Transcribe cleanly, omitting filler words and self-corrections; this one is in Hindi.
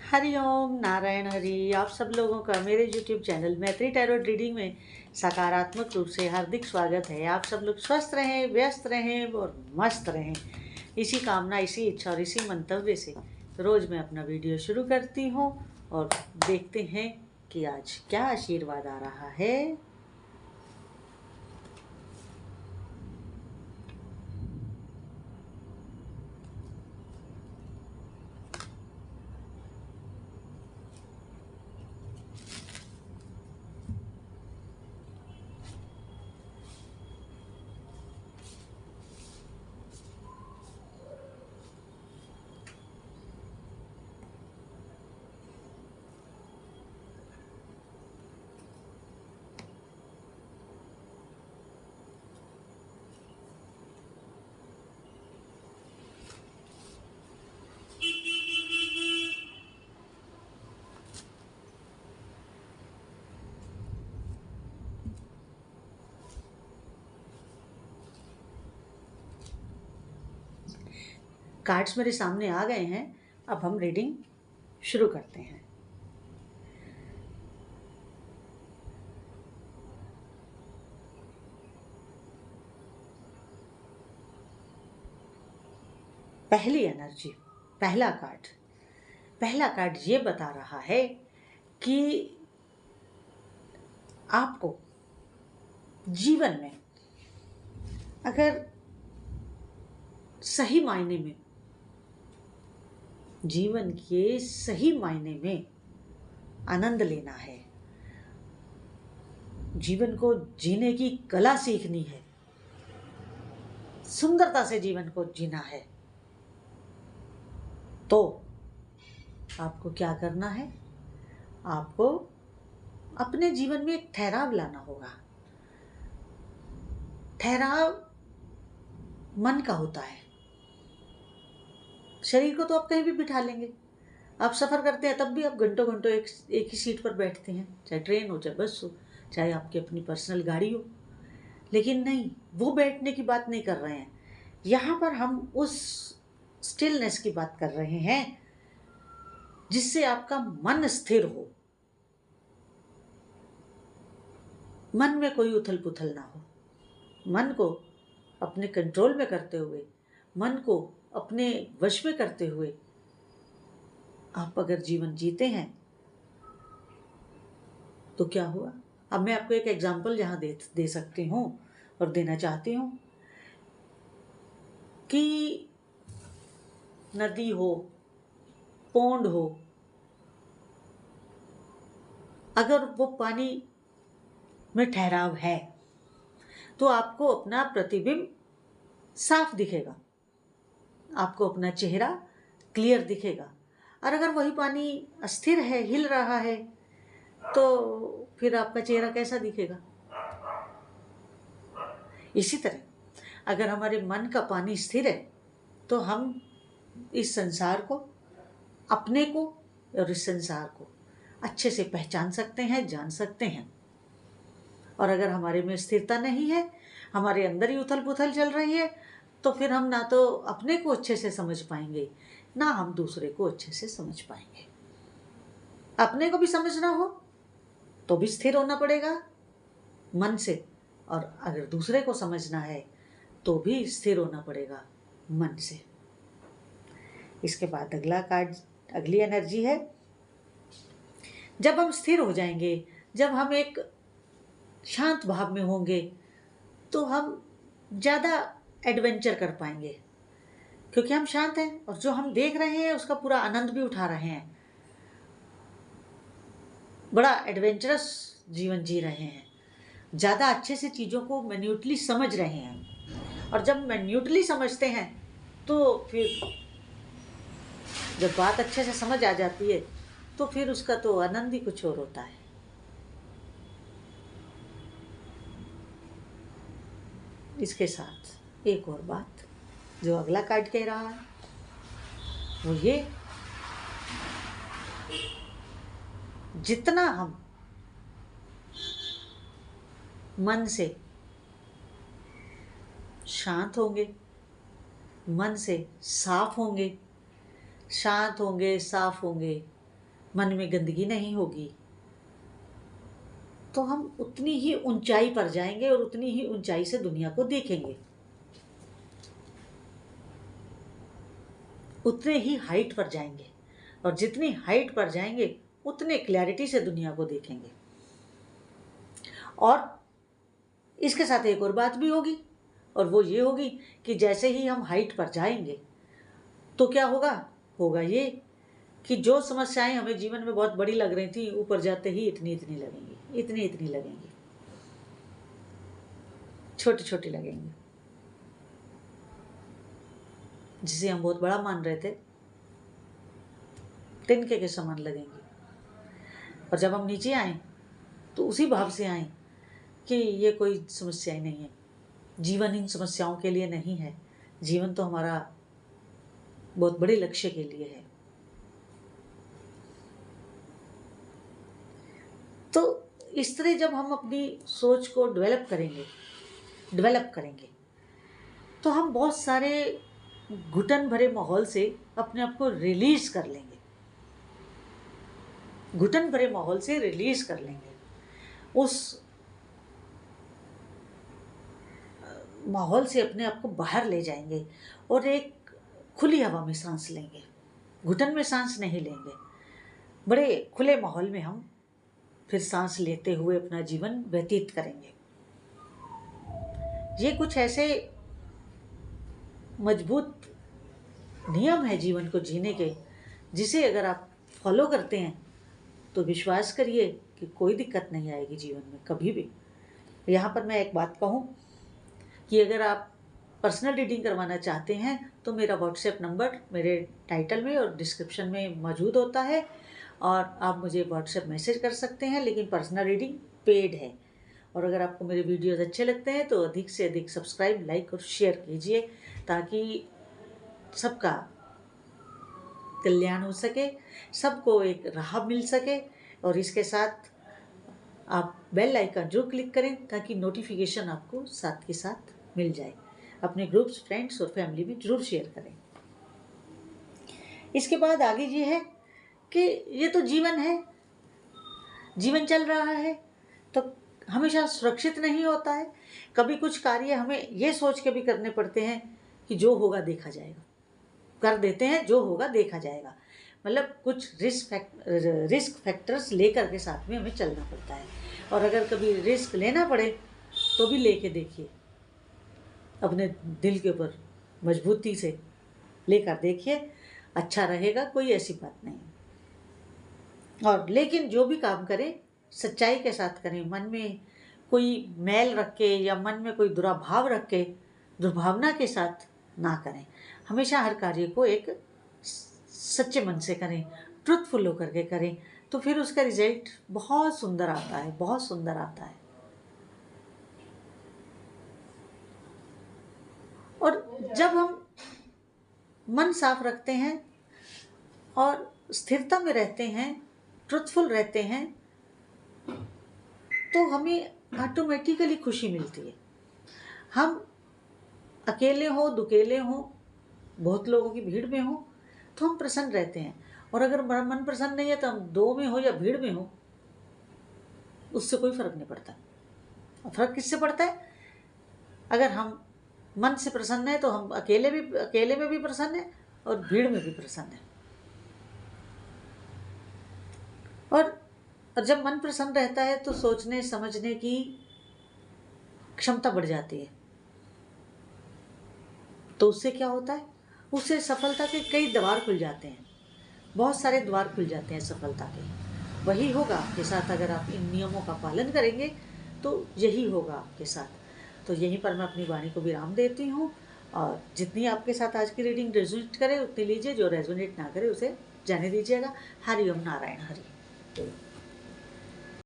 हरिओम नारायण हरि। आप सब लोगों का मेरे यूट्यूब चैनल मैत्री टैरोट रीडिंग में सकारात्मक रूप से हार्दिक स्वागत है। आप सब लोग स्वस्थ रहें, व्यस्त रहें और मस्त रहें। इसी कामना, इसी इच्छा और इसी मंतव्य से रोज़ मैं अपना वीडियो शुरू करती हूँ और देखते हैं कि आज क्या आशीर्वाद आ रहा है। कार्ड्स मेरे सामने आ गए हैं। अब हम रीडिंग शुरू करते हैं। पहली एनर्जी, पहला कार्ड ये बता रहा है कि आपको जीवन में अगर सही मायने में, जीवन के सही मायने में आनंद लेना है, जीवन को जीने की कला सीखनी है, सुंदरता से जीवन को जीना है, तो आपको क्या करना है? आपको अपने जीवन में एक ठहराव लाना होगा। ठहराव मन का होता है। शरीर को तो आप कहीं भी बिठा लेंगे। आप सफ़र करते हैं तब भी आप घंटों घंटों एक ही सीट पर बैठते हैं, चाहे ट्रेन हो, चाहे बस हो, चाहे आपकी अपनी पर्सनल गाड़ी हो। लेकिन नहीं, वो बैठने की बात नहीं कर रहे हैं। यहाँ पर हम उस स्टिलनेस की बात कर रहे हैं जिससे आपका मन स्थिर हो, मन में कोई उथल पुथल ना हो। मन को अपने कंट्रोल में करते हुए, मन को अपने वश में करते हुए आप अगर जीवन जीते हैं तो क्या हुआ? अब मैं आपको एक एग्जाम्पल यहाँ दे सकती हूँ और देना चाहती हूँ कि नदी हो, पौंड हो, अगर वो पानी में ठहराव है तो आपको अपना प्रतिबिंब साफ दिखेगा, आपको अपना चेहरा क्लियर दिखेगा। और अगर वही पानी अस्थिर है, हिल रहा है, तो फिर आपका चेहरा कैसा दिखेगा? इसी तरह अगर हमारे मन का पानी स्थिर है तो हम इस संसार को, अपने को और इस संसार को अच्छे से पहचान सकते हैं, जान सकते हैं। और अगर हमारे में स्थिरता नहीं है, हमारे अंदर ही उथल पुथल चल रही है, तो फिर हम ना तो अपने को अच्छे से समझ पाएंगे, ना हम दूसरे को अच्छे से समझ पाएंगे। अपने को भी समझना हो तो भी स्थिर होना पड़ेगा मन से, और अगर दूसरे को समझना है तो भी स्थिर होना पड़ेगा मन से। इसके बाद अगला कार्ड, अगली एनर्जी है, जब हम स्थिर हो जाएंगे, जब हम एक शांत भाव में होंगे, तो हम ज़्यादा एडवेंचर कर पाएंगे, क्योंकि हम शांत हैं और जो हम देख रहे हैं उसका पूरा आनंद भी उठा रहे हैं। बड़ा एडवेंचरस जीवन जी रहे हैं, ज़्यादा अच्छे से चीज़ों को मैन्यूटली समझ रहे हैं। और जब मैन्यूटली समझते हैं तो फिर जब बात अच्छे से समझ आ जाती है तो फिर उसका तो आनंद ही कुछ और होता है। इसके साथ एक और बात जो अगला कार्ड कह रहा है वो ये, जितना हम मन से शांत होंगे, मन से साफ होंगे, शांत होंगे, साफ होंगे, मन में गंदगी नहीं होगी, तो हम उतनी ही ऊंचाई पर जाएंगे और उतनी ही ऊंचाई से दुनिया को देखेंगे, उतने ही हाइट पर जाएंगे, और जितनी हाइट पर जाएंगे उतने क्लैरिटी से दुनिया को देखेंगे। और इसके साथ एक और बात भी होगी, और वो ये होगी कि जैसे ही हम हाइट पर जाएंगे तो क्या होगा, होगा ये कि जो समस्याएं हमें जीवन में बहुत बड़ी लग रही थी, ऊपर जाते ही इतनी इतनी लगेंगी, इतनी इतनी लगेंगी, छोटी छोटी लगेंगी। जिसे हम बहुत बड़ा मान रहे थे, तिनके के समान लगेंगे। और जब हम नीचे आए तो उसी भाव से आए कि ये कोई समस्याएं नहीं है, जीवन इन समस्याओं के लिए नहीं है, जीवन तो हमारा बहुत बड़े लक्ष्य के लिए है। तो इस तरह जब हम अपनी सोच को डेवलप करेंगे तो हम बहुत सारे घुटन भरे माहौल से अपने आप को रिलीज कर लेंगे, घुटन भरे माहौल से रिलीज कर लेंगे, उस माहौल से अपने आप को बाहर ले जाएंगे और एक खुली हवा में सांस लेंगे, घुटन में सांस नहीं लेंगे, बड़े खुले माहौल में हम फिर सांस लेते हुए अपना जीवन व्यतीत करेंगे। ये कुछ ऐसे मजबूत नियम है जीवन को जीने के, जिसे अगर आप फॉलो करते हैं तो विश्वास करिए कि कोई दिक्कत नहीं आएगी जीवन में कभी भी। यहाँ पर मैं एक बात कहूँ कि अगर आप पर्सनल रीडिंग करवाना चाहते हैं तो मेरा व्हाट्सएप नंबर मेरे टाइटल में और डिस्क्रिप्शन में मौजूद होता है, और आप मुझे व्हाट्सएप मैसेज कर सकते हैं, लेकिन पर्सनल रीडिंग पेड है। और अगर आपको मेरे वीडियोस अच्छे लगते हैं तो अधिक से अधिक सब्सक्राइब, लाइक और शेयर कीजिए, ताकि सबका कल्याण हो सके, सबको एक राह मिल सके। और इसके साथ आप बेल आइकन जरूर क्लिक करें ताकि नोटिफिकेशन आपको साथ के साथ मिल जाए। अपने ग्रुप्स, फ्रेंड्स और फैमिली में जरूर शेयर करें। इसके बाद आगे ये है कि ये तो जीवन है, जीवन चल रहा है तो हमेशा सुरक्षित नहीं होता है। कभी कुछ कार्य हमें ये सोच के भी करने पड़ते हैं कि जो होगा देखा जाएगा, कर देते हैं, जो होगा देखा जाएगा। मतलब कुछ रिस्क फैक्टर्स लेकर के साथ में हमें चलना पड़ता है। और अगर कभी रिस्क लेना पड़े तो भी लेके देखिए, अपने दिल के ऊपर मजबूती से लेकर देखिए, अच्छा रहेगा, कोई ऐसी बात नहीं। और लेकिन जो भी काम करें सच्चाई के साथ करें, मन में कोई मैल रख के या मन में कोई दुराभाव रख के दुर्भावना के साथ ना करें। हमेशा हर कार्य को एक सच्चे मन से करें, ट्रुथफुल होकर के करें, तो फिर उसका रिजल्ट बहुत सुंदर आता है, बहुत सुंदर आता है। और जब हम मन साफ रखते हैं और स्थिरता में रहते हैं, ट्रुथफुल रहते हैं, तो हमें ऑटोमेटिकली खुशी मिलती है। हम अकेले हो, दुकेले हो, बहुत लोगों की भीड़ में हो तो हम प्रसन्न रहते हैं। और अगर मन प्रसन्न नहीं है तो हम दो में हो या भीड़ में हो, उससे कोई फर्क नहीं पड़ता। फर्क किससे पड़ता है? अगर हम मन से प्रसन्न है तो हम अकेले में भी प्रसन्न है और भीड़ में भी प्रसन्न है। और जब मन प्रसन्न रहता है तो सोचने समझने की क्षमता बढ़ जाती है। तो उससे क्या होता है? उससे सफलता के कई द्वार खुल जाते हैं, बहुत सारे द्वार खुल जाते हैं सफलता के। वही होगा आपके साथ अगर आप इन नियमों का पालन करेंगे, तो यही होगा आपके साथ। तो यहीं पर मैं अपनी वाणी को विराम देती हूँ, और जितनी आपके साथ आज की रीडिंग रेजोनेट करे उतनी लीजिए, जो रेजोनेट ना करे उसे जाने दीजिएगा। हरि ओम नारायण हरि।